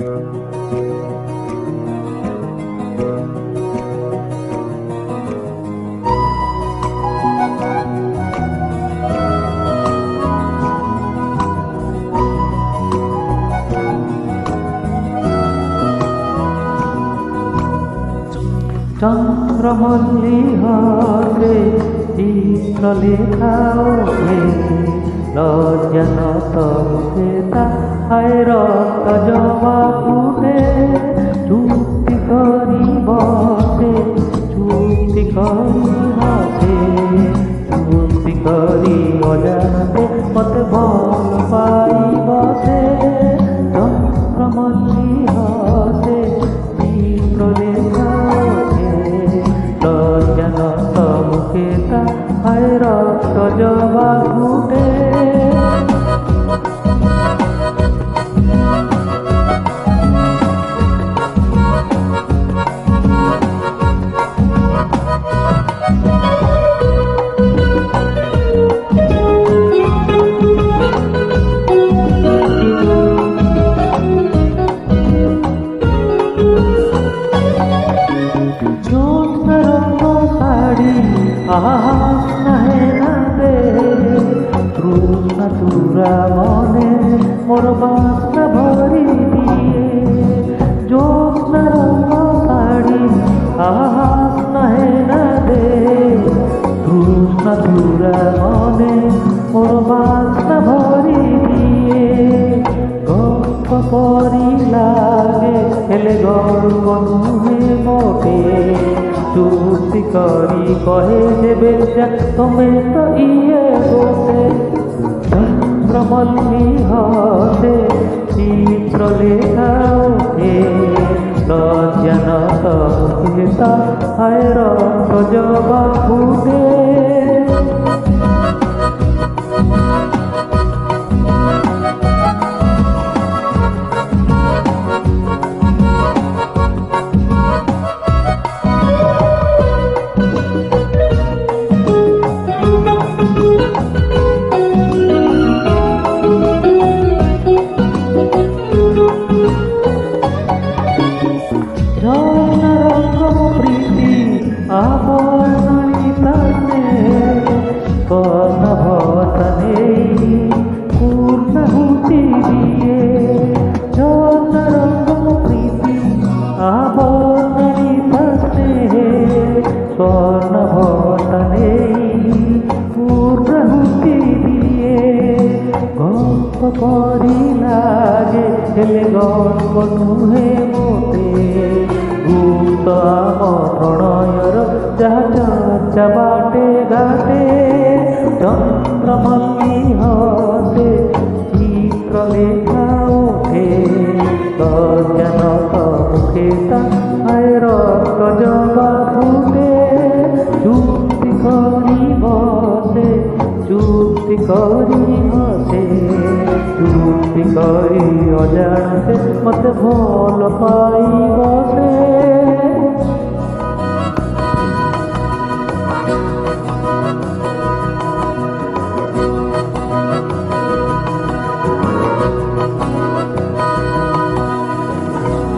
চন্দ্রমল্লী হরে চিত্র লেখাও লজ্জানত মুখেতা হায় রক্ত জবা ফুটে চুক্তি করি বসে চুক্তি করি হাসে চুক্তি করি অজানাতে মতে ভাল পাই বসে চন্দ্রমল্লী হরে চিত্র লেখা লজ্জানত মুখেতা হায় রক্ত জবা ফুটে তৃষ্ণা তুরা মনে মোর বাসনা ভরি দিয়ে জ্যোৎস্না রঙ শাড়ি আহাস নাহে না দে তৃষ্ণা তুরা মনে মোর বাসনা ভরি দিয়ে গল্প পরি লাগে হেলে গল্প নুহে মোটে চুক্তি করি কহে দেবে তুমি তো ইয়ে গোটে চন্দ্রমল্লী হরে চিত্র লেখা ওঠে লজ্জানত মুখেতা হায় রক্ত জবা ফুটে কর্ণভটনে পূর্ণাহুতি দিয়ে চন্দ্ররঙ্গ প্রীতি আবর্ণিত স্নেহে স্বর্ণভটনে পূর্ণাহুতি দিয়ে গল্প করি লাগে হেলে গল্প নুহে মোটে গুপ্ত আম প্রণয়র যাহা চর্চা বাটে ঘাটে চন্দ্রমল্লী হরে চিত্র লেখা ওঠে লজ্জানত মুখেতা হায় রক্ত জবা ফুটে চুক্তি করি বসে চুক্তি করি হসে চুক্তি করি অজানতে মতে ভাল পাই বসে।